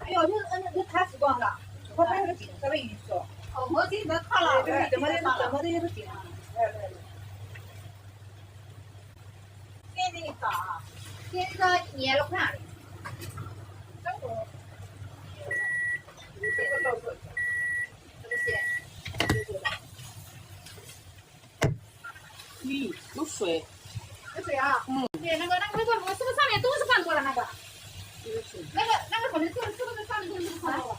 哎呦，你太时光了，我拍那个镜稍微晕说。哦，我这个看了，对，怎么的也都行了。对。现在的啥？现在捏了款的。这个。这个到手。这个钱。咦，有水。有水啊？对，那个是不是上面都是放过了那个？那个可能是不是上面都是放过了？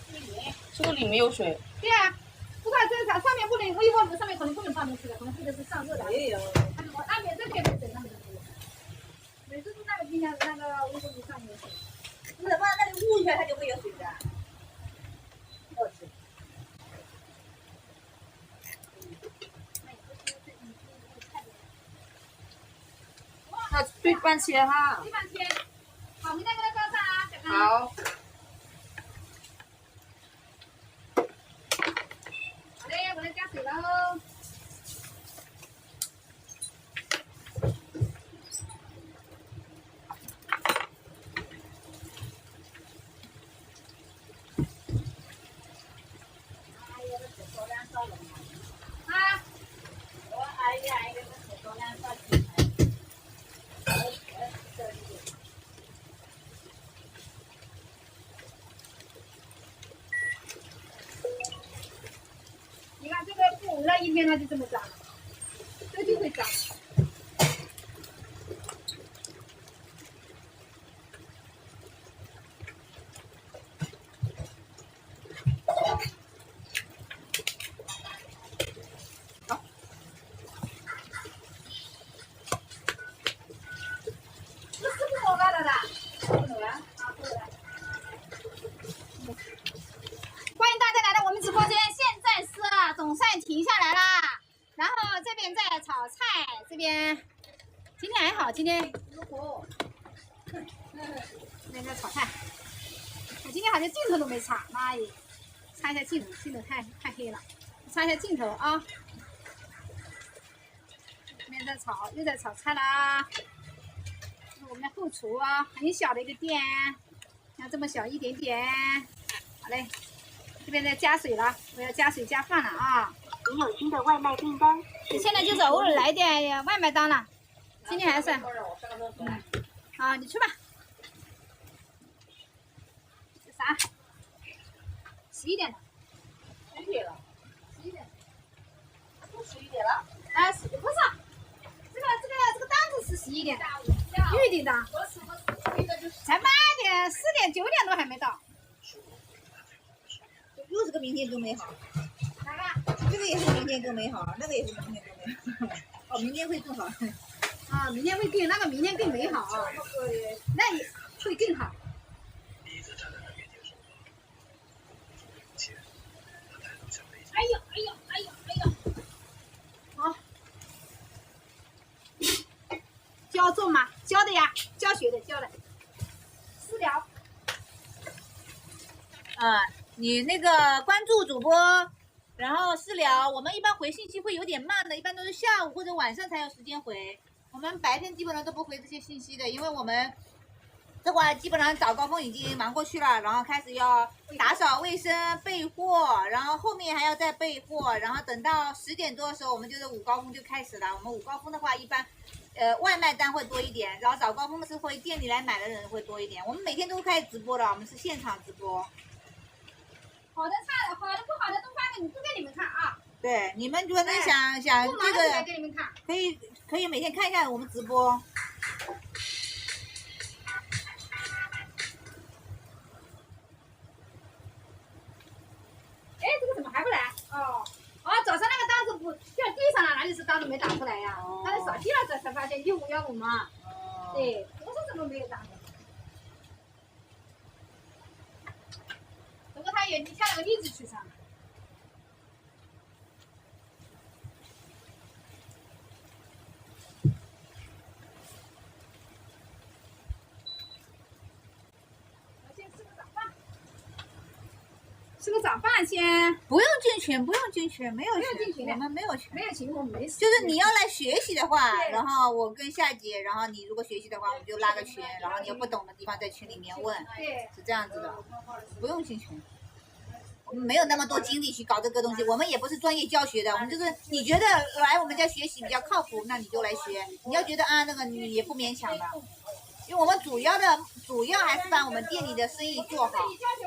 这个里面有水。对啊，不管这上面不能，微波炉上面可能不能放东西的，可能这个是上热的。没有。那边这边没水，上面都有。每次都那个冰箱那个微波炉上面有水。不是，放在那里捂一下，它就会有水的。我去。那对半切哈。对半切。好，明天给它装上啊，小刚。好。好嘞，我来加水喽。你看这个布那一天它就这么长了，这就会长。欢迎大家来到我们直播间，现在是总算停下来啦。然后这边在炒菜，这边今天还好，今天那边在炒菜。我今天好像镜头都没擦，妈耶！擦一下镜头，镜头太黑了，擦一下镜头啊。这边在炒，又在炒菜啦。我们的后厨啊，很小的一个店，像这么小一点点。好嘞，这边在加水了，我要加水加饭了啊！您有新的外卖订单。你现在就是偶尔来点外卖单了，今天还算。好，你去吧。这啥？11点了。11点了。11点。都11点了？哎，不是，这个单子是11点的，预定的。才慢点，4点9点都还没到。又是个明天更美好。哪个？这个也是明天更美好，那个也是明天更美好。哦，明天会更好。啊，明天会更，那个明天更美好啊。那也会更好。哎呦！好。教做吗？教的呀，教学的，教的。私聊。你那个关注主播，然后私聊，我们一般回信息会有点慢的，一般都是下午或者晚上才有时间回。我们白天基本上都不回这些信息的，因为我们这会儿基本上早高峰已经忙过去了，然后开始要打扫卫生、备货，然后后面还要再备货，然后等到10点多的时候，我们就是午高峰就开始了。我们午高峰的话，一般外卖单会多一点，然后早高峰的是会店里来买的人会多一点。我们每天都开始直播的，我们是现场直播。好的菜，好的不好的都不给你们看啊。对，你们如果想这个，给你们看，可以每天看一下我们直播。哎，这个怎么还不来？哦，早上那个单子不掉地上了，哪里是单子没打出来呀？他在扫地了，这才发现1515嘛。对，我说怎么没有单子？不过他也下了个励志曲上。吃个早饭先。不用进群，不用进群，没有没有进群我们没有群。没有群，我们没事。就是你要来学习的话，对然后我跟夏姐，然后你如果学习的话，我们就拉个群，然后你有不懂的地方在群里面问，对，是这样子的，不用进群。我们没有那么多精力去搞这个东西，我们也不是专业教学的，我们就是你觉得来我们家学习比较靠谱，那你就来学。你要觉得啊那个你也不勉强的，因为我们主要还是把我们店里的生意做好。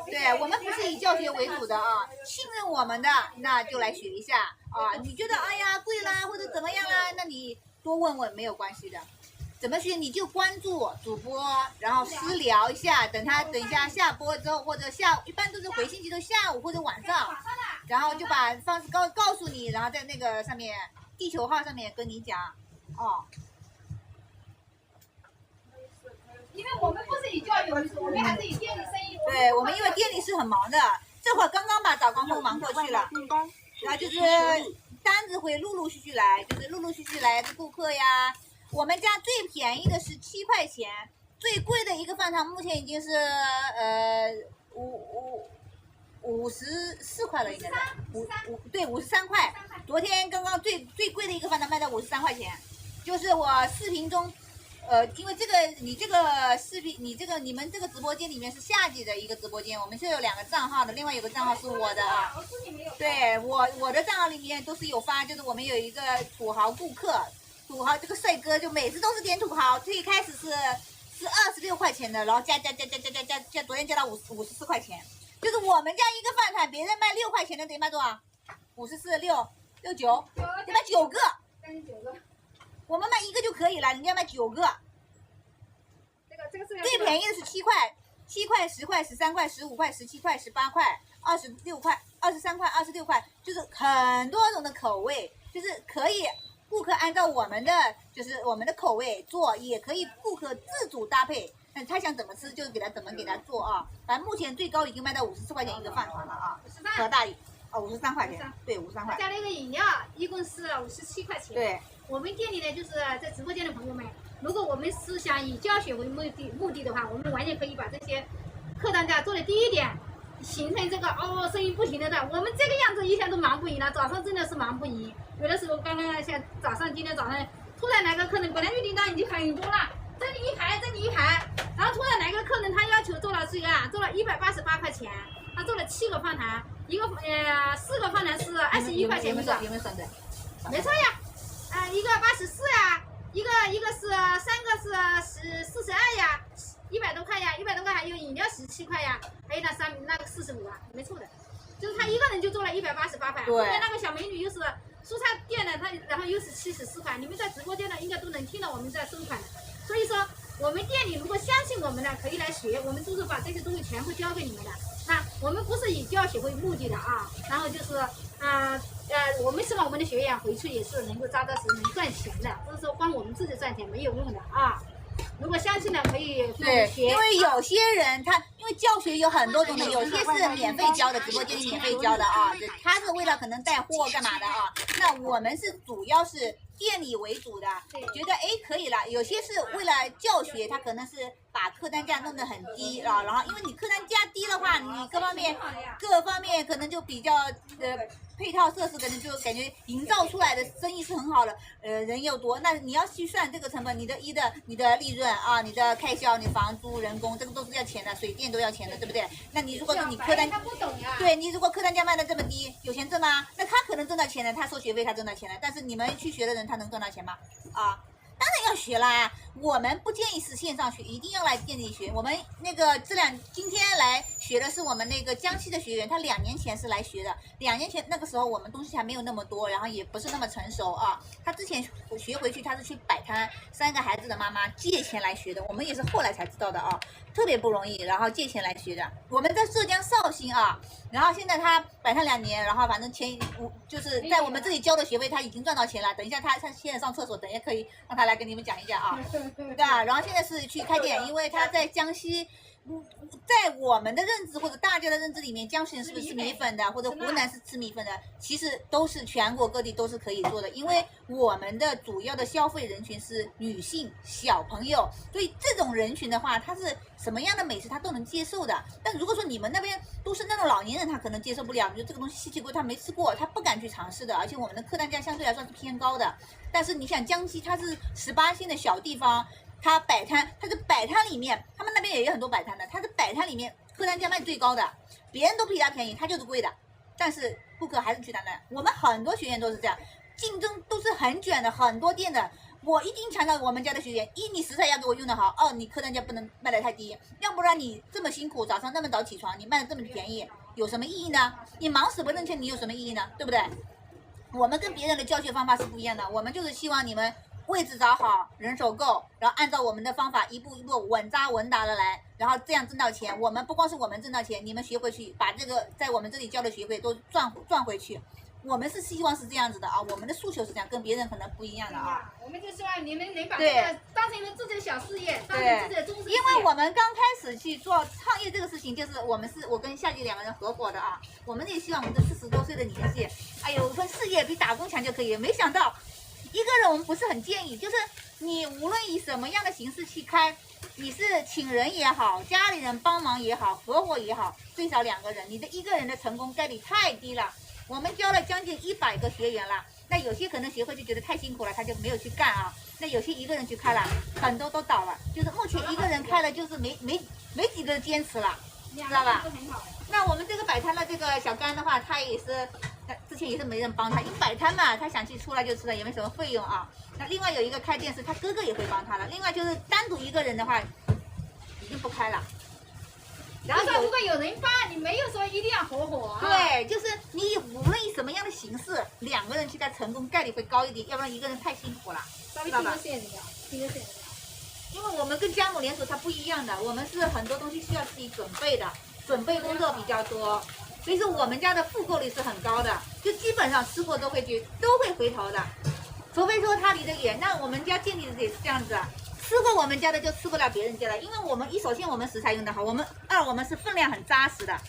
对，我们不是以教学为主的啊，信任我们的那就来学一下啊。你觉得哎呀贵啦或者怎么样啦，那你多问问没有关系的。怎么学你就关注主播，然后私聊一下，等一下下播之后或者一般都是回信息的下午或者晚上，然后就把方式告诉你，然后在那个上面地球号上面跟你讲哦。因为我们不是以教育为主，我们还是以店里生意。对，我们因为店里是很忙的，这会儿刚刚把早高峰忙过去了，然后就是单子会陆陆续续来，就是陆陆续续来的顾客呀。我们家最便宜的是7块钱，最贵的一个饭堂目前已经是54块了，应该是53块。昨天刚刚最贵的一个饭堂卖到53块钱，就是我视频中。因为你们这个直播间里面是夏姐的一个直播间，我们是有2个账号的，另外有个账号是我的啊。对，我的账号里面都是有发，就是我们有一个土豪顾客，土豪这个帅哥就每次都是点土豪，最开始是26块钱的，然后加，昨天加到54块钱，就是我们家一个饭团，别人卖6块钱的得卖多少？54、6、69，得卖9个。39个。我们卖1个就可以了，人家卖9个。这个是最便宜的是7块、10块、13块、15块、17块、18块、26块、23块、26块，就是很多种的口味，就是可以顾客按照我们的口味做，也可以顾客自主搭配。那他想怎么吃就怎么给他做啊。反正目前最高已经卖到54块钱一个饭团了啊，和大理53块钱，对53块。加了一个饮料，一共是57块钱。对。我们店里呢，就是在直播间的朋友们，如果我们是想以教学为目的的话，我们完全可以把这些客单价做的低一点，形成这个生意不停的在。我们这个样子一天都忙不赢了，早上真的是忙不赢。有的时候刚刚像今天早上突然来个客人，本来预订单已经很多了，这里一排，然后突然来个客人，他要求做了188块钱，他做了7个饭团，4个饭团是21块钱一个，有没有算对？没错呀。一个84呀，一个是3个是42呀，100多块呀，100多块还有饮料17块呀，还有那个45啊，没错的，就是他一个人就做了188块，后面那个小美女又是蔬菜店的，然后又是74块，你们在直播间的应该都能听到我们在收款的，所以说我们店里如果相信我们的可以来学，我们都是把这些东西全部交给你们的，那我们不是以教学为目的的啊，然后就是我们希望我们的学员回去也是能够扎扎实实能赚钱的，不是说光我们自己赚钱没有用的啊。如果相信的可以对，学，因为有些人因为教学有很多种的，有些是免费教的，直播间里免费教的啊，他是为了可能带货干嘛的啊。那我们是主要是店里为主的，觉得可以了。有些是为了教学，他可能是把客单价弄得很低啊，然后因为你客单价低的话，你各方面可能就比较配套设施可能就感觉营造出来的生意是很好的，人又多，那你要去算这个成本，你的利润啊，你的开销，你房租、人工，这个都是要钱的，水电都要钱的，对不对？那你如果你客单，对你如果客单价卖的这么低，有钱挣吗？那他可能挣到钱了，他收学费他挣到钱了，但是你们去学的人他能赚到钱吗？啊？当然要学啦，我们不建议是线上学，一定要来店里学。我们那个今天来学的是我们那个江西的学员，他2年前是来学的。2年前那个时候我们东西还没有那么多，然后也不是那么成熟啊。他之前学回去，他是去摆摊，3个孩子的妈妈借钱来学的。我们也是后来才知道的啊，特别不容易，然后借钱来学的。我们在浙江绍兴啊，然后现在他摆摊2年，然后反正就是在我们这里交的学费他已经赚到钱了。等一下他现在上厕所，等一下可以让他来跟你们讲一下啊，对吧？然后现在是去开店，因为他在江西在我们的认知或者大家的认知里面，江苏人是不是吃米粉的，或者湖南是吃米粉的，其实都是全国各地都是可以做的，因为我们的主要的消费人群是女性、小朋友，所以这种人群的话，他是什么样的美食他都能接受的。但如果说你们那边都是那种老年人，他可能接受不了，比如这个东西稀奇古怪，他没吃过，他不敢去尝试的，而且我们的客单价相对来说是偏高的。但是你想江西，它是18线的小地方。它摆摊，它是摆摊里面，他们那边也有很多摆摊的，它是摆摊里面客单价卖最高的，别人都比它便宜，它就是贵的，但是顾客还是去他那。我们很多学员都是这样，竞争都是很卷的，很多店的。我一定强调我们家的学员：一，你食材要给我用得好；二，你客单价不能卖得太低，要不然你这么辛苦，早上那么早起床，你卖的这么便宜，有什么意义呢？你忙死不挣钱，你有什么意义呢？对不对？我们跟别人的教学方法是不一样的，我们就是希望你们位置找好，人手够，然后按照我们的方法一步一步稳扎稳打的来，然后这样挣到钱。我们不光是我们挣到钱，你们学回去，把这个在我们这里交的学费都赚回去。我们是希望是这样子的啊，我们的诉求是这样，跟别人可能不一样的啊。我们就希望你们能把这个当成自己的小事业，当成自己的终身事业。因为我们刚开始去做创业这个事情，就是我跟夏姐2个人合伙的啊。我们也希望我们这40多岁的年纪，哎呦，份事业比打工强就可以。没想到一个人我们不是很建议，就是你无论以什么样的形式去开，你是请人也好，家里人帮忙也好，合伙也好，最少2个人，你的一个人的成功概率太低了。我们教了将近100个学员了，那有些可能学会就觉得太辛苦了，他就没有去干啊。那有些一个人去开了，很多都倒了，就是目前一个人开了，就是没几个坚持了，知道吧？那我们这个摆摊的这个小甘的话，他也是之前也是没人帮他，因为摆摊嘛，他想去出来就出来，也没什么费用啊。那另外有一个开店是他哥哥也会帮他了，另外就是单独一个人的话，已经不开了。然后如果有人帮，你没有说一定要合伙啊。对，就是你无论以什么样的形式，2个人去开成功概率会高一点，要不然一个人太辛苦了，知道吧？因为我们跟加盟连锁它不一样的，我们是很多东西需要自己准备的，准备工作比较多，所以说我们家的复购率是很高的，就基本上吃货都会回头的，除非说他离得远。那我们家建立的也是这样子啊。吃过我们家的就吃不了别人家的，因为我们首先我们食材用的好，我们是分量很扎实的，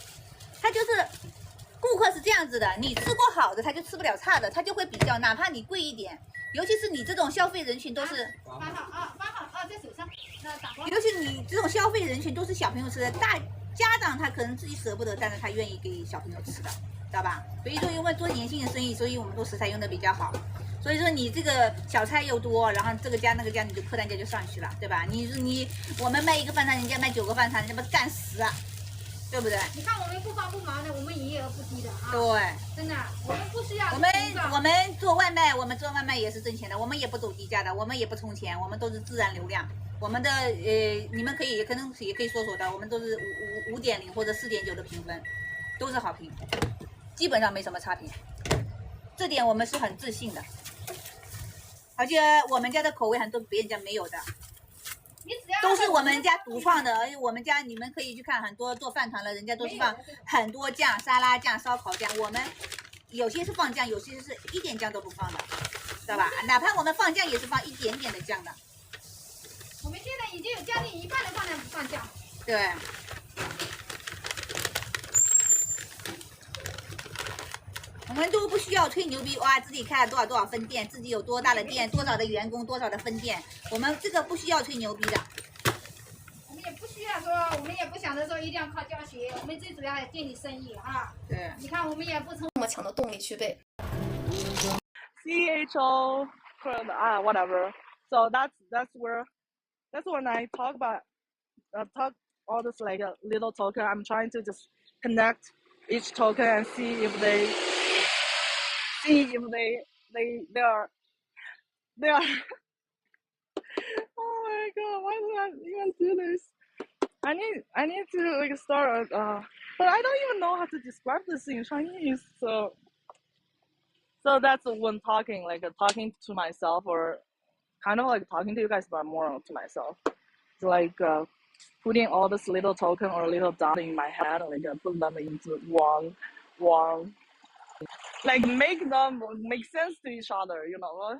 他就是顾客是这样子的，你吃过好的他就吃不了差的，他就会比较，哪怕你贵一点，尤其是你这种消费人群都是8号在手上，尤其你这种消费人群都是小朋友吃的，大家长他可能自己舍不得，但是他愿意给小朋友吃的，知道吧？所以说因为做年轻人生意，所以我们都食材用的比较好。所以说你这个小菜又多，然后这个加那个加，你就客单价就上去了，对吧？我们卖1个饭团，人家卖9个饭团，人家不干10啊，对不对？你看我们不帮不忙的，我们营业额不低的啊。对，真的，我们不需要。我们做外卖，也是挣钱的，我们也不走低价的，我们也不充钱，我们都是自然流量。我们的你们可能也可以说的，我们都是5.0或者4.9的评分，都是好评，基本上没什么差评，这点我们是很自信的。而且我们家的口味很多别人家没有的，都是我们家独创的。而且我们家你们可以去看，很多做饭团的，人家都是放很多酱，沙拉酱、烧烤酱。我们有些是放酱，有些是一点酱都不放的，知道吧？哪怕我们放酱也是放一点点的酱的。我们现在已经有将近1半的饭量不放酱。对。我们都不需要吹牛逼哇，自己开了多少分店，自己有多大的店，多少的员工，多少的分店，我们这个不需要吹牛逼的。我们也不需要说，我们也不想着说一定要靠教学，我们最主要还是建立生意哈。对，你看我们也不从那么强的动力去背。CHO whatever. So that's when I talk all this like a little token. I'm trying to just connect each token and see if they are oh my god, why did I even do this? I need to like start but I don't even know how to describe this in Chinese, so that's when talking to myself, or kind of like talking to you guys, but more to myself. It's like putting all this little token or little dot in my head, like put them into one, like make them make sense to each other, you know.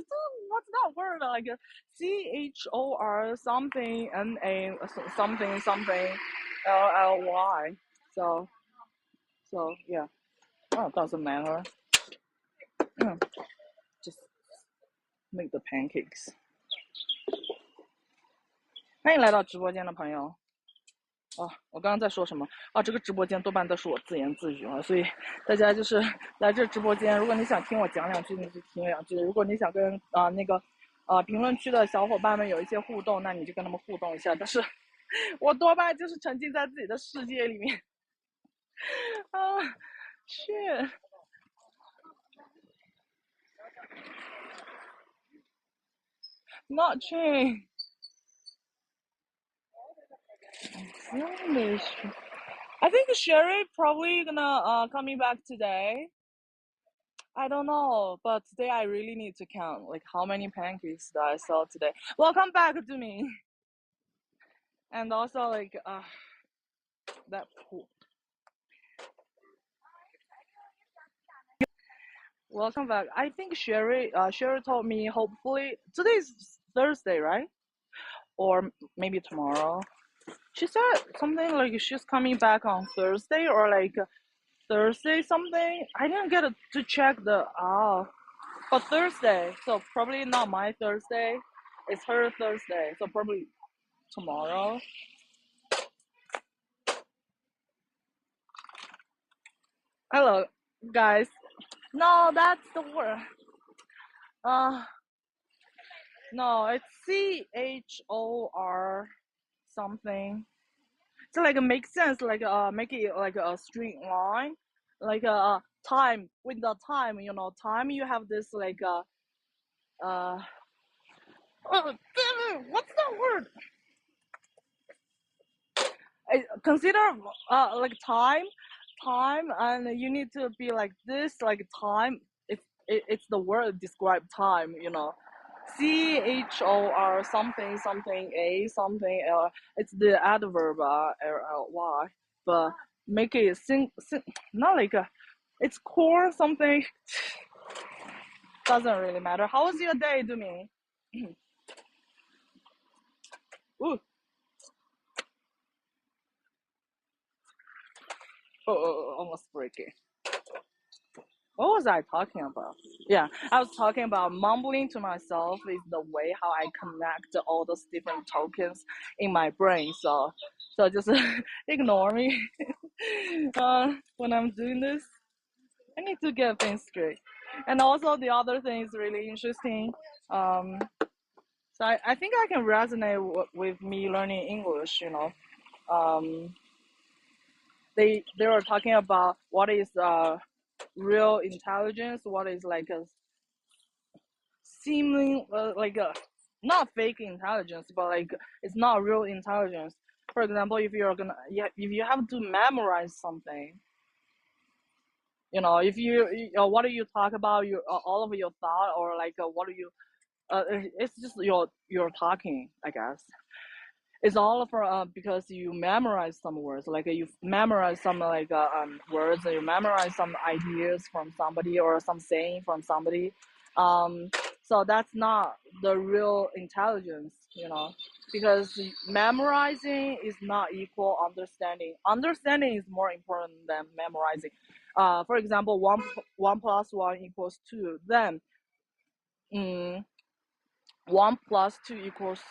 What's that word? Like CHOR something NA something. LLY. So yeah. Oh, doesn't matter. Just make the pancakes. 欢迎来到直播间的朋友。我刚刚在说什么？这个直播间多半都是我自言自语啊，所以大家就是来这直播间，如果你想听我讲两句，你就听两句；如果你想跟评论区的小伙伴们有一些互动，那你就跟他们互动一下。但是我多半就是沉浸在自己的世界里面。shit。Not Ching. I think Sherry probably gonna coming back today. I don't know, but today I really need to count like how many pancakes that I saw today. Welcome back to me. And also like that pool. Welcome back. I think Sherry told me hopefully today's Thursday, right? Or maybe tomorrow. She said something like she's coming back on Thursday or like Thursday something. I didn't get to check but Thursday. So probably not my Thursday. It's her Thursday. So probably tomorrow. Hello, guys. No, that's the word. No, it's CHOR something. So like it makes sense, like make it like a straight line, like time with the time, time you have this like what's that word? Consider like time, and you need to be like this, like time. It's the word describe time, CHOR something a something it's the adverb LLY, but make it not like it's core something. Doesn't really matter. How was your day, Dumi? Ooh. Almost breaking. What was I talking about? Yeah, I was talking about mumbling to myself is the way how I connect all those different tokens in my brain. So just ignore me when I'm doing this. I need to get things straight. And also the other thing is really interesting. So I think I can resonate with me learning English. They were talking about what is real intelligence, what is like a seeming like a not fake intelligence, but like it's not real intelligence. For example, if you have to memorize something, if you what do you talk about, all of your thought, or like what do you it's just your talking, I guess. It's all for because you memorize some words, like you memorize some like words, you memorize some ideas from somebody or some saying from somebody. So that's not the real intelligence, because memorizing is not equal understanding. Understanding is more important than memorizing. For example, 1 plus 1 equals 2. Then 1 plus 2 equals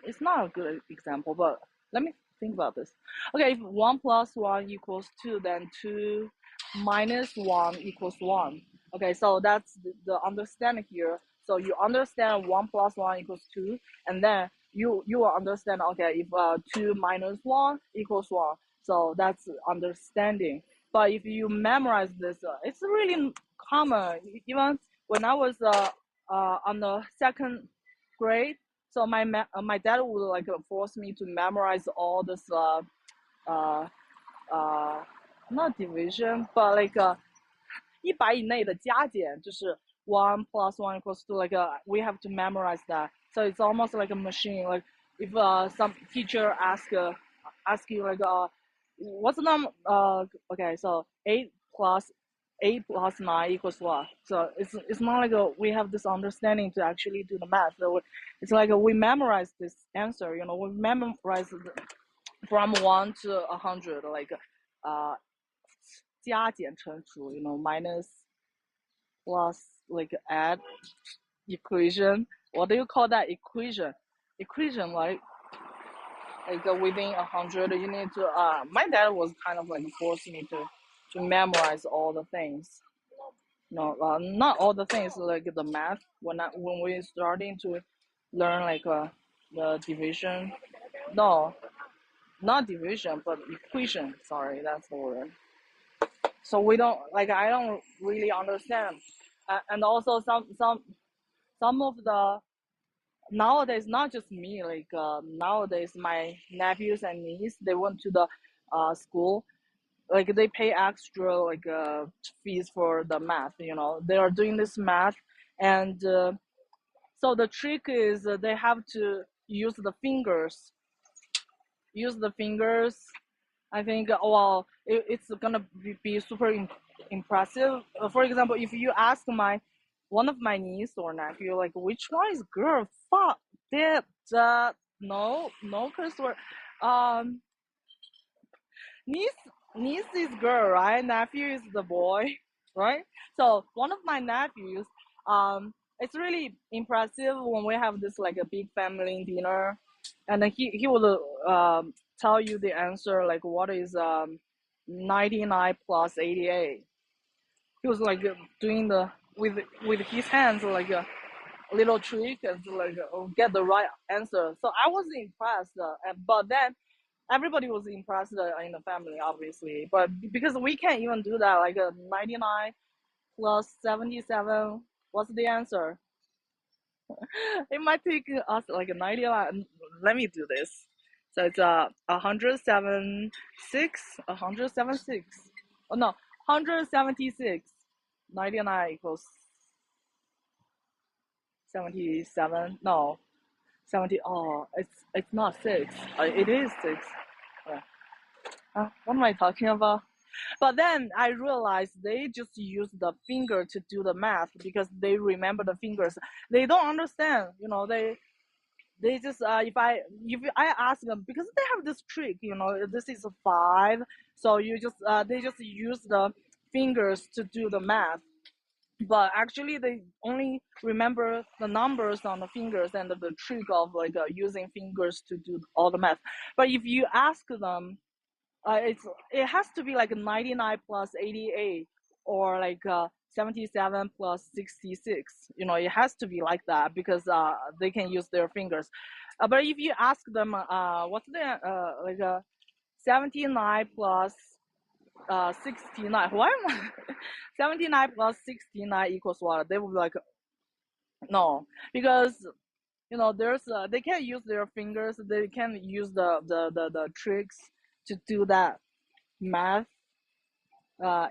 it's not a good example, but let me think about this. Okay, if 1 plus 1 equals 2, then 2 minus 1 equals 1. Okay, so that's the understanding here. So you understand 1 plus 1 equals 2, and then you will understand, okay, if 2 minus 1 equals 1. So that's understanding. But if you memorize this, it's really common. Even when I was on the second grade, so my dad would like force me to memorize all this not division, but like 100以内的加减，就是 1 plus 1 equals 2, like we have to memorize that. So it's almost like a machine. Like if some teacher ask you like what's the number? Okay, so 8 plus 9 equals what? So it's not like we have this understanding to actually do the math. So it's like we memorize this answer. We memorize from 1 to 100, like 加减乘除, minus, plus, like add, equation. What do you call that? Equation, like within 100, you need to. My dad was kind of like forcing me to memorize all the things. No, not all the things, like the math. When we're starting to learn like the division. No, not division, but equation. Sorry, that's the word. So we don't like. I don't really understand, and also some of the nowadays, not just me. Like nowadays, my nephews and niece, they went to the school. Like they pay extra like fees for the math. They are doing this math, and so the trick is they have to use the fingers. I think, well, it's gonna be super impressive. For example, if you ask one of my niece or nephew, like, which one is girl? Fuck that. No curse word. Niece is girl, right? Nephew is the boy, right? So one of my nephews, it's really impressive when we have this like a big family dinner, and then he will tell you the answer, like what is 99 plus 88. He was like doing the with his hands like a little trick and like get the right answer. So I was impressed, but then everybody was impressed in the family, obviously. But because we can't even do that, like 99 plus 77, what's the answer? It might take us like a 99. Let me do this. So it's 176, 176. Oh no, 176. 99 equals 77. No, 70. Oh, it's not 6. It is 6. What am I talking about? But then I realized they just use the finger to do the math because they remember the fingers. They don't understand, they just if I ask them, because they have this trick, this is a 5, so they just use the fingers to do the math. But actually they only remember the numbers on the fingers and the trick of like using fingers to do all the math. But if you ask them, it has to be like 99 plus 88 or like 77 plus 66. It has to be like that because they can use their fingers. But if you ask them, what's the 79 plus 69? Why am I 79 plus 69 equals what? They would be like, no, because there's they can't use their fingers. They can use the tricks to do that math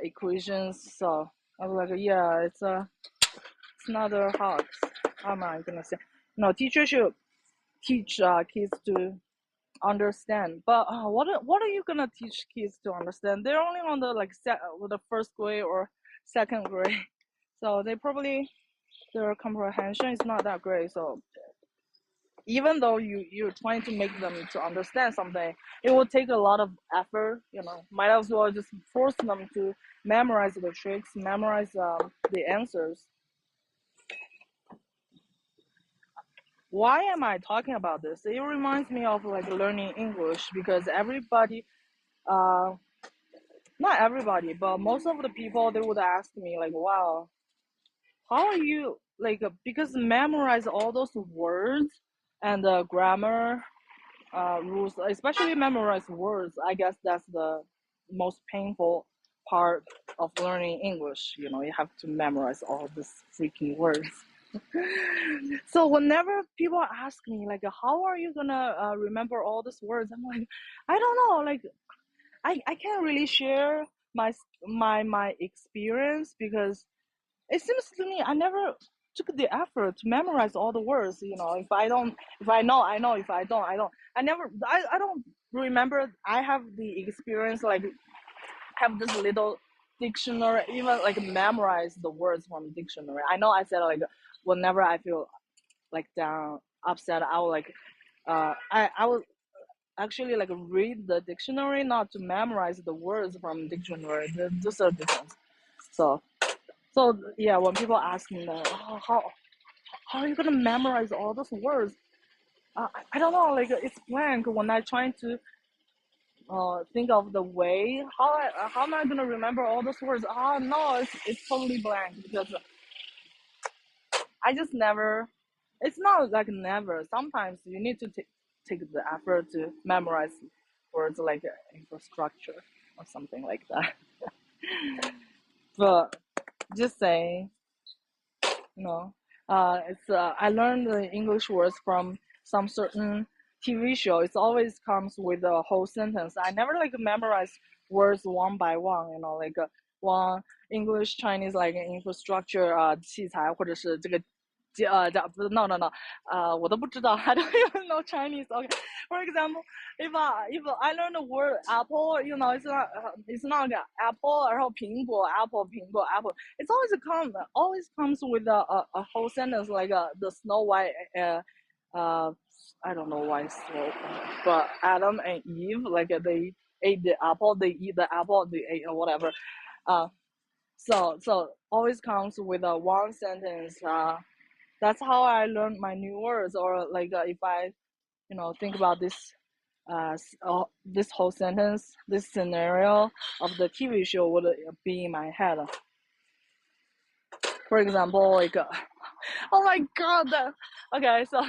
equations. So I was like, yeah, it's not hard. How am I gonna say? Teachers should teach kids to understand. But what are you gonna teach kids to understand? They're only on the with the first grade or second grade, so their comprehension is not that great. So even though you're trying to make them to understand something, it will take a lot of effort. Might as well just force them to memorize the tricks, memorize the answers. Why am I talking about this? It reminds me of like learning English, because everybody, not everybody, but most of the people, they would ask me like, wow, how are you like, because memorize all those words and grammar rules, especially memorize words. I guess that's the most painful part of learning English. You have to memorize all these freaking words. So whenever people ask me like, how are you gonna remember all these words, I'm like, I don't know. Like, I can't really share my experience, because it seems to me I never took the effort to memorize all the words. If I know, I know. If I don't, I don't. I don't remember. I have the experience, like have this little dictionary, even like memorize the words from dictionary. I know I said like whenever I feel like down, upset, I will like I actually like read the dictionary, not to memorize the words from dictionary. There's a difference. So yeah, when people ask me like, oh, how are you gonna memorize all those words? I don't know, like it's blank when I trying to think of the way how am I gonna remember all those words? No, it's totally blank because I just never. It's not like never. Sometimes you need to take the effort to memorize words like infrastructure or something like that. But just saying, you know, it's I learned the English words from some certain TV show. It always comes with a whole sentence. I never like memorize words one by one. You know, like one English Chinese like infrastructure 器材或者是这个。不是 no我都不知道 I don't even know Chinese. Okay, for example, if I learn the word apple, you know, it's not apple 然后苹果 apple 苹果 apple. It's always comes with a whole sentence like the Snow White I don't know why so, but Adam and Eve like they ate the apple, they eat the apple, they ate or whatever. So always comes with a one sentence. That's how I learned my new words. Or like if I, you know, think about this this whole sentence, this scenario of the TV show would be in my head. For example, like oh my god, okay, so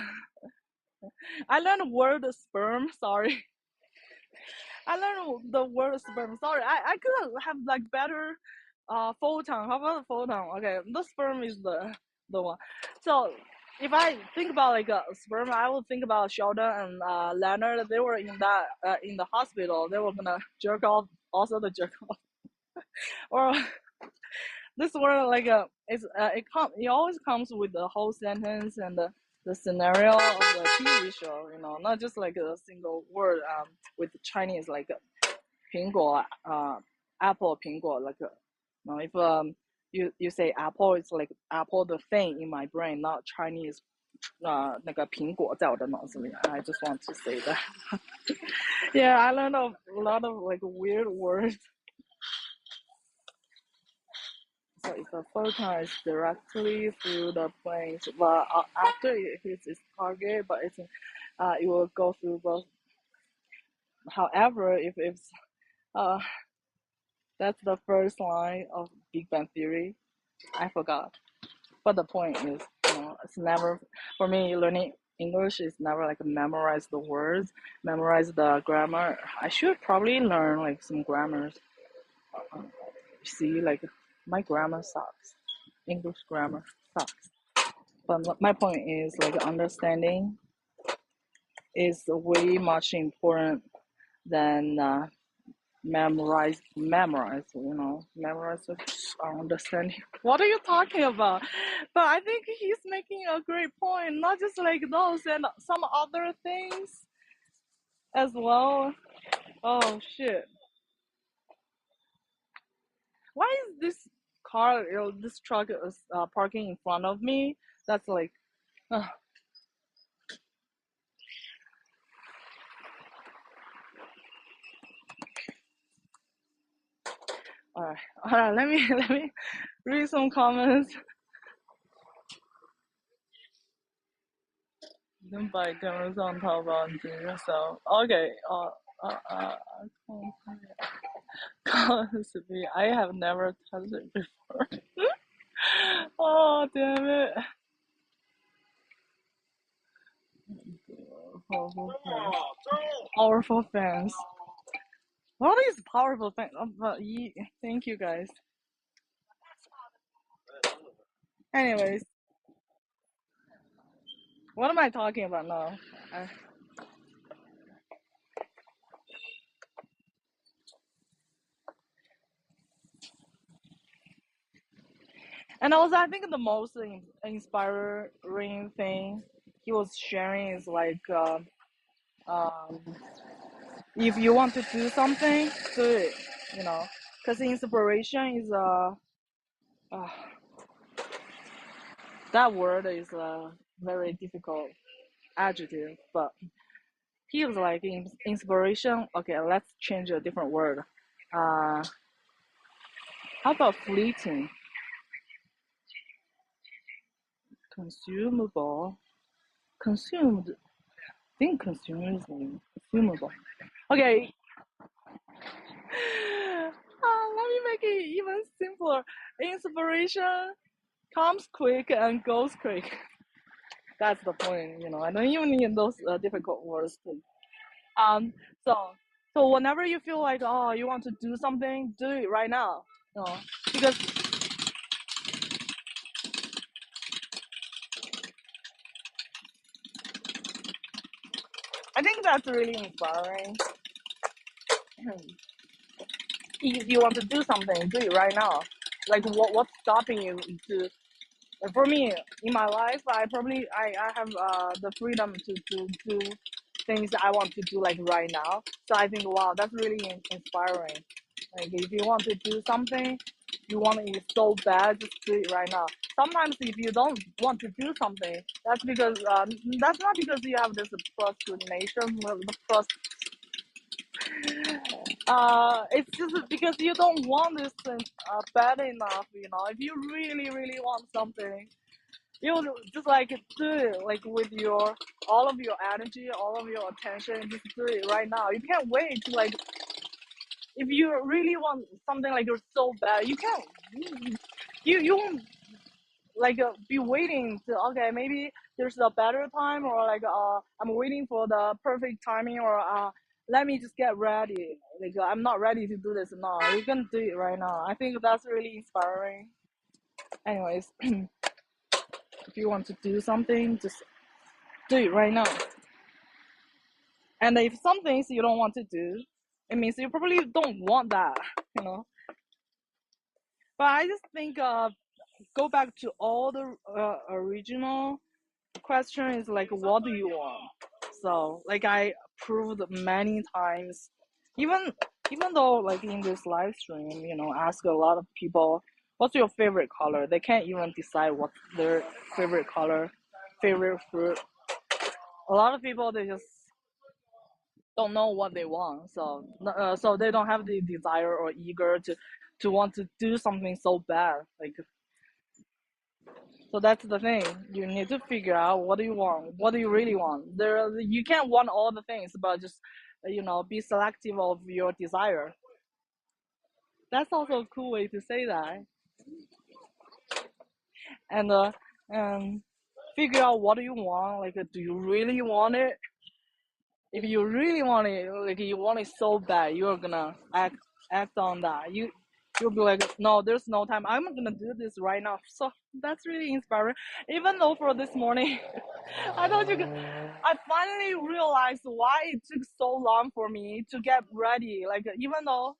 I learned the word sperm. Sorry, I learned the word sperm. Sorry, I could have like better photon. How about the photon? Okay, the sperm is the one. So if I think about like a sperm, I would think about Sheldon and Leonard. They were in that in the hospital. They were gonna jerk off. Also the jerk off. Or this word like it always comes with the whole sentence and the scenario of the TV show. You know, not just like a single word. With Chinese like 苹果 apple 苹果 like you know, if you say apple, it's like apple the thing in my brain, not Chinese 那个苹果在我的脑子里。I just want to say that. Yeah, I learned a lot of like weird words. So if a photon is directly through the planes, but after it hits its target, but it will go through both. However, if it's that's the first line of Big Bang Theory, I forgot. But the point is, you know, it's never for me learning English is never like memorize the words, memorize the grammar. I should probably learn like some grammars. See, like my grammar sucks. English grammar sucks. But my point is like understanding is way much important than memorize, you know, memorize understanding. What are you talking about? But I think he's making a great point, not just like those and some other things as well. Oh shit, why is this car, this truck is parking in front of me? That's like all right, let me read some comments. 能把跟不上淘宝直接搜 OK Conspiracy. I have never touched it before. Oh damn it. Powerful fans. What is powerful fans? Thank you guys. Anyways, what am I talking about now? And also, I think the most inspiring thing he was sharing is like, if you want to do something, do it. You know, because inspiration is that word is a very difficult adjective, but feels like inspiration. Okay, let's change a different word. How about fleeting? Consumable. Consumed. I think consumed is consumable. Okay. Let me make it even simpler. Inspiration comes quick and goes quick. That's the point, I don't even need those difficult words. Um, so, so whenever you feel like, oh, you want to do something, do it right now. Because I think that's really inspiring. If you want to do something, do it right now. Like what's stopping you to? For me, in my life, I have the freedom to do things that I want to do like right now. So I think, wow, that's really inspiring. Like if you want to do something, you want it so bad, just do it right now. Sometimes if you don't want to do something, that's because that's not because you have this procrastination, it's just because you don't want this thing bad enough. If you really really want something, you just like do it like with your all of your energy, all of your attention. Just do it right now. You can't wait to like if you really want something like you're so bad, you can't. You won't like be waiting to okay maybe there's a better time or like I'm waiting for the perfect timing or let me just get ready. Like I'm not ready to do this. No, you can do it right now. I think that's really inspiring. Anyways, if you want to do something, just do it right now. And if some things you don't want to do, it means you probably don't want that, But I just think go back to all the original question is like, what do you want? So like I proved many times, even though like in this live stream, ask a lot of people, what's your favorite color? They can't even decide what's their favorite color, favorite fruit. A lot of people they just don't know what they want, so they don't have the desire or eager to want to do something so bad. Like so that's the thing. You need to figure out what do you want, what do you really want. You can't want all the things, but just be selective of your desire. That's also a cool way to say that. And figure out what do you want. Like, do you really want it? If you really want it, like you want it so bad, you're gonna act on that. You'll be like, no, there's no time. I'm gonna do this right now. So that's really inspiring. Even though for this morning, I thought I finally realized why it took so long for me to get ready. Even though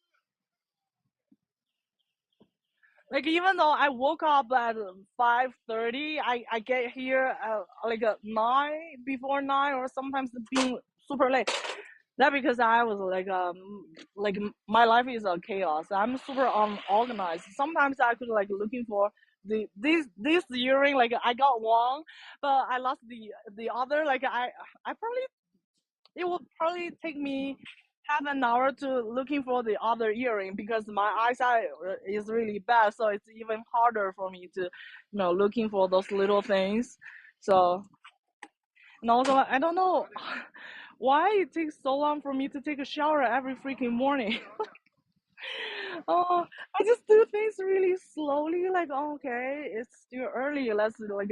I woke up at 5:30, I get here like 9 before 9 or sometimes being super late. That because I was like my life is a chaos. I'm super unorganized. Sometimes I could like looking for this earring, like I got one, but I lost the other. Like I probably it will probably take me half an hour to looking for the other earring because my eyesight is really bad. So it's even harder for me to looking for those little things. So and also I don't know why it takes so long for me to take a shower every freaking morning. Oh, I just do things really slowly. Like, okay, it's still early. Let's like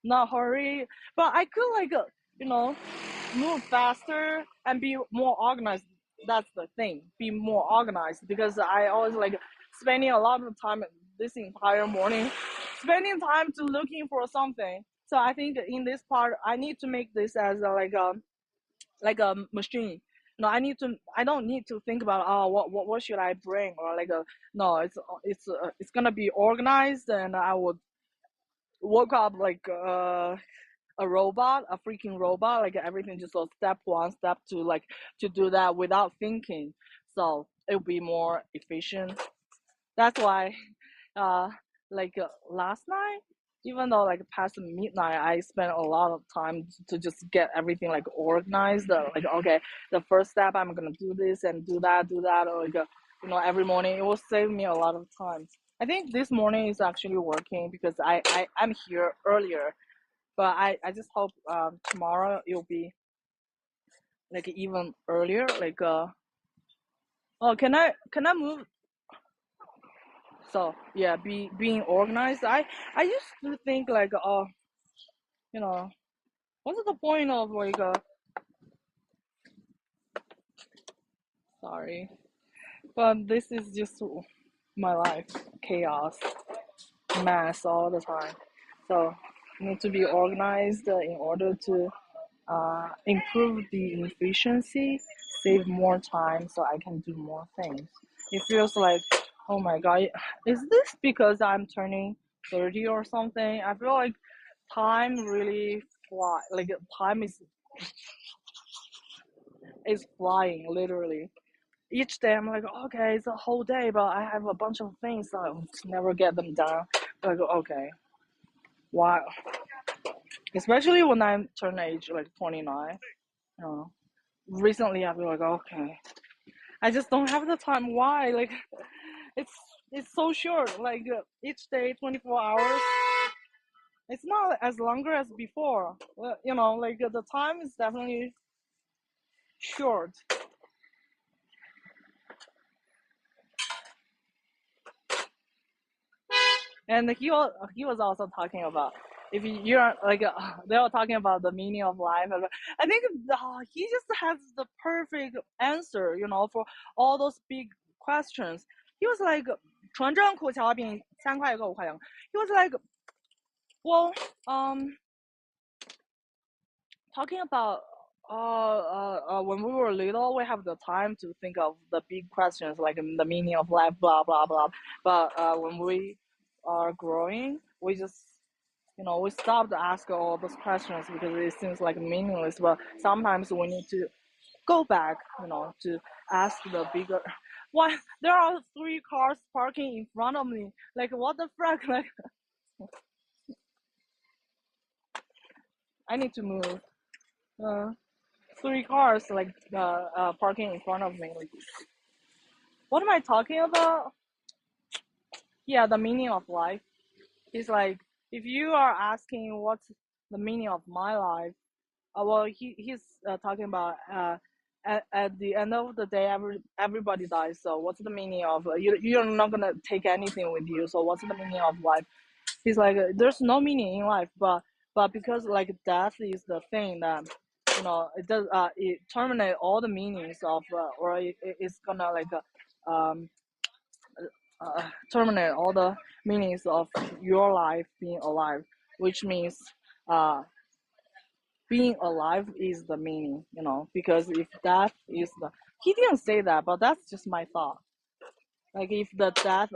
not hurry. But I could like move faster and be more organized. That's the thing. Be more organized because I always like spending a lot of time this entire morning, spending time to looking for something. So I think in this part, I need to make this as like a machine. No, I don't need to think about what should I bring or like a no. It's gonna be organized and I would woke up like a robot, a freaking robot. Like everything just go step one, step two, like to do that without thinking. So it'll be more efficient. That's why, like last night even though like past midnight, I spent a lot of time to just get everything like organized. Like, okay, the first step, I'm gonna do this and do that, or like, every morning. It will save me a lot of time. I think this morning is actually working because I'm here earlier, but I just hope tomorrow it'll be like even earlier. Like, oh, can I move? So yeah, being organized. I used to think like, oh, what's the point of like sorry, but this is just my life, chaos, mess all the time. So need to be organized in order to improve the efficiency, save more time, so I can do more things. It feels like, oh my god, is this because I'm turning 30 or something? I feel like time really like time is flying literally. Each day I'm like, okay, it's a whole day, but I have a bunch of things that I'll never get them done. Like, okay, wow. Especially when I turn age like 29. Recently I feel like, okay, I just don't have the time. Why? Like, it's so short. Like, each day 24 hours. It's not as longer as before. Like the time is definitely short. And he was also talking about, if you're like, they were talking about the meaning of life. I think he just has the perfect answer, for all those big questions. He was like, 纯正苦荞饼3块一个5块2。He was like, well, talking about when we were little, we have the time to think of the big questions like the meaning of life, blah blah blah. But when we are growing, we just we stop to ask all those questions because it seems like meaningless. But sometimes we need to go back, to ask the bigger. Why there are 3 cars parking in front of me? Like, what the frick? Like, I need to move. 3 cars like parking in front of me. Like, what am I talking about? Yeah, the meaning of life is like, if you are asking what's the meaning of my life, well, he's talking about at the end of the day, everybody dies. So what's the meaning of you're not gonna take anything with you? So what's the meaning of life? He's like, there's no meaning in life, but because like death is the thing that it does it terminate all the meanings of or it's gonna like terminate all the meanings of your life being alive, which means being alive is the meaning, because if death is he didn't say that, but that's just my thought. Like, if the death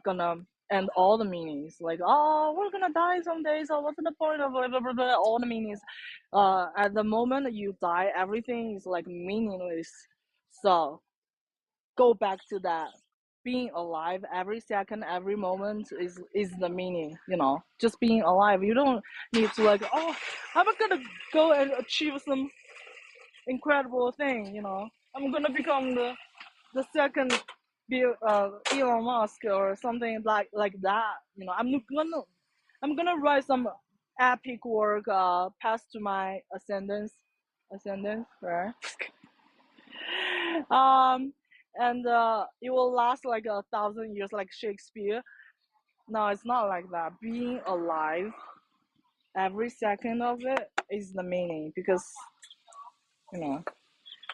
gonna end all the meanings, like, oh, we're gonna die someday, so what's the point of blah, blah, blah, blah, all the meanings? At the moment you die, everything is like meaningless. So go back to that. Being alive every second, every moment is the meaning, just being alive. You don't need to like, oh, I'm gonna go and achieve some incredible thing, I'm gonna become the second Elon Musk or something like that. I'm gonna write some epic work, pass to my ascendants, right? And it will last like 1,000 years, like Shakespeare. No, it's not like that. Being alive, every second of it is the meaning, because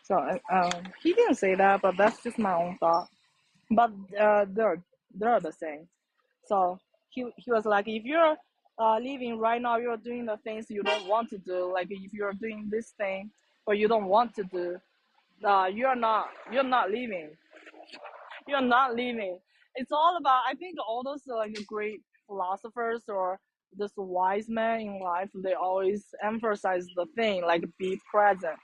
So he didn't say that, but that's just my own thought. But they're the same. So he was like, if you're living right now, you're doing the things you don't want to do. Like, if you're doing this thing but you don't want to do, you're not living. You're not living. It's all about, I think all those like great philosophers or this wise men in life, they always emphasize the thing, like, be present.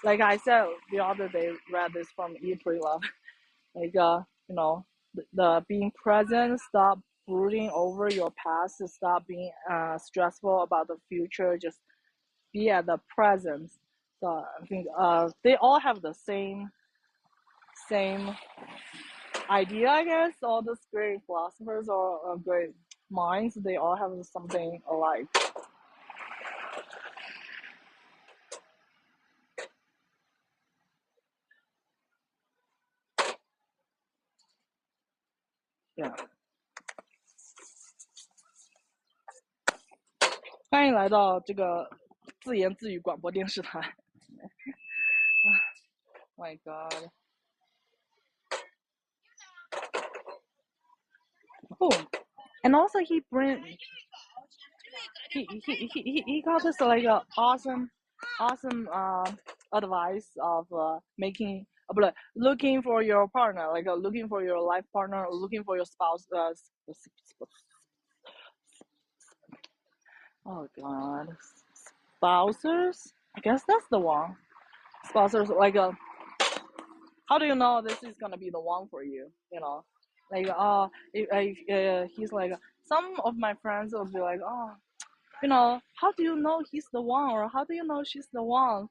Like I said the other day, read this from Eat Pray Love. Like the being present, stop brooding over your past, stop being stressful about the future, just be at the present. So I think they all have the same idea, I guess. All these great philosophers or great minds, they all have something alike. Yeah. 欢迎来到这个自言自语广播电视台。My God. Oh, and also he got this like awesome advice of making looking for your partner, like looking for your life partner, looking for your spouse. Oh God, spouses. I guess that's the one. Spouses, like how do you know this is gonna be the one for you? You know, like he's like, some of my friends will be like, oh, you know, how do you know he's the one, or how do you know she's the one?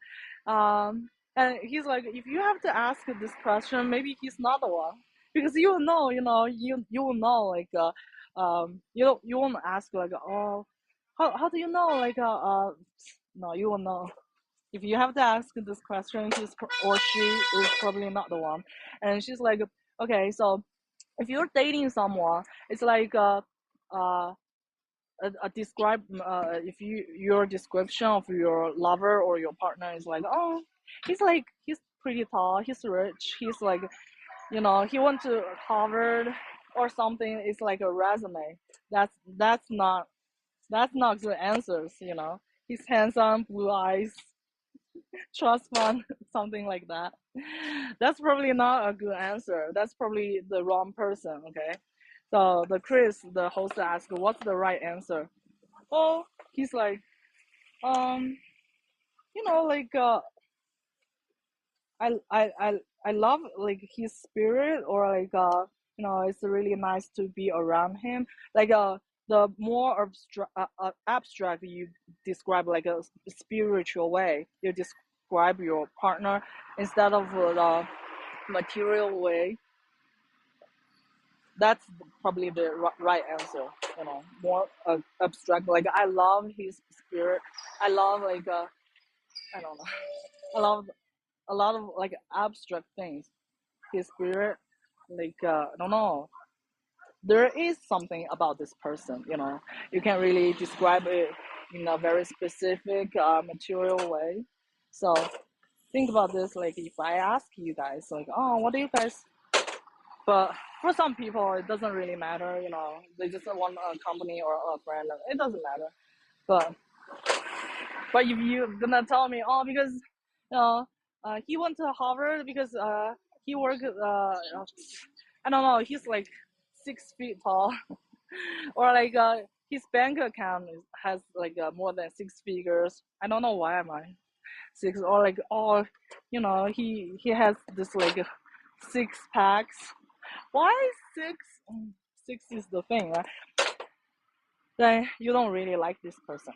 And he's like, if you have to ask this question, maybe he's not the one, because you will know, you will know, like you won't ask like, oh, how do you know, like no, you will know. If you have to ask this question, he's or she is probably not the one. And she's like, okay, so if you're dating someone, it's like describe if your description of your lover or your partner is like, oh, he's pretty tall, he's rich, he's like, he went to Harvard or something. It's like a resume. That's not good answers. He's handsome, blue eyes, trust fund, something like that. That's probably not a good answer. That's probably the wrong person. Okay. So the host asked, what's the right answer? Oh, he's like, like I love like his spirit, or like it's really nice to be around him. Like the more abstract you describe, like a spiritual way you describe your partner, instead of the material way, that's probably the right answer. More abstract, like I love his spirit, I love like I don't know, I love a lot of like abstract things, his spirit, like I don't know, there is something about this person. You can't really describe it in a very specific material way. So think about this, like if I ask you guys like, oh, what do you guys, but for some people it doesn't really matter. They just want a company or a friend, it doesn't matter. But if you're gonna tell me, oh, because he went to Harvard, because he worked I don't know, he's like 6 feet tall, or like his bank account has like more than 6 figures. I don't know why am I 6, or like, oh, he has this like 6 packs. Why 6? 6 is the thing, right? Then you don't really like this person.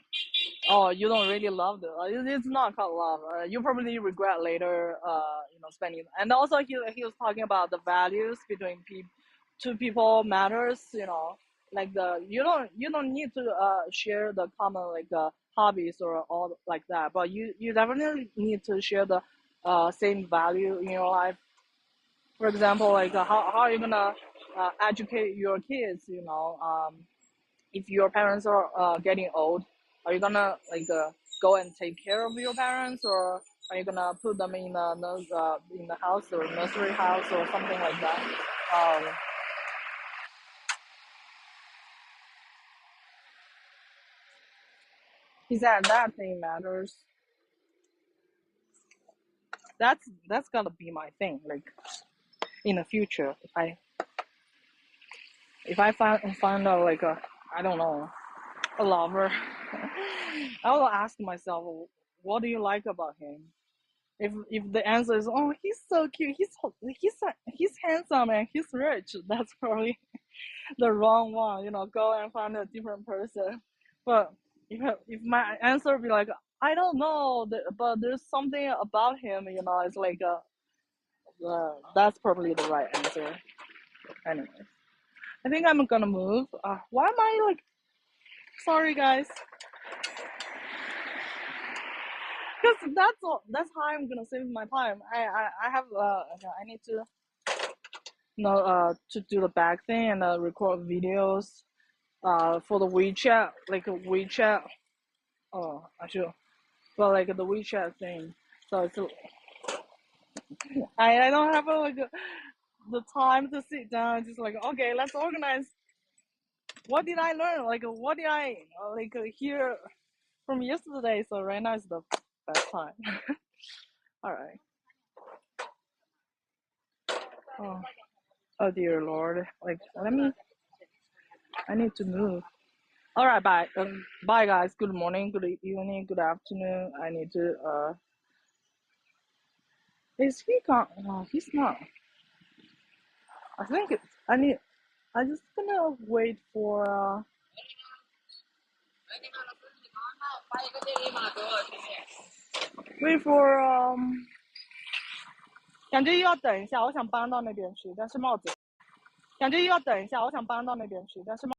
Oh, you don't really love them. It's not called love. You probably regret later, spending. And also, he was talking about the values between two people matters. Like you don't need to share the common like hobbies or all like that, but you definitely need to share the same value in your life. For example, like how are you gonna educate your kids? If your parents are getting old, are you gonna like go and take care of your parents, or are you gonna put them in the house or nursery house or something like that? He said that thing matters. That's gonna be my thing. Like in the future, if I find out like I don't know, a lover, I will ask myself, what do you like about him? if the answer is, oh, he's so cute, he's handsome and he's rich, that's probably the wrong one. You know, go and find a different person. But if my answer be like, I don't know, but there's something about him, you know, it's like that's probably the right answer. Anyways, I think I'm gonna move. Why am I like? Sorry, guys. Because that's how I'm gonna save my time. I have I need to to do the back thing and record videos for the WeChat, like a WeChat. Oh, I should, but like the WeChat thing. So it's I don't have the time to sit down and just like, okay, let's organize. What did I learn? Like what did I hear from yesterday? So right now is the best time. All right. Oh dear Lord. Like I need to move. All right, bye. Bye guys. Good morning, good evening, good afternoon. I need to is he gone? No, he's not. I think I just gonna wait for感觉又要等一下，我想搬到那边去，但是帽子。感觉又要等一下，我想搬到那边去，但是帽子。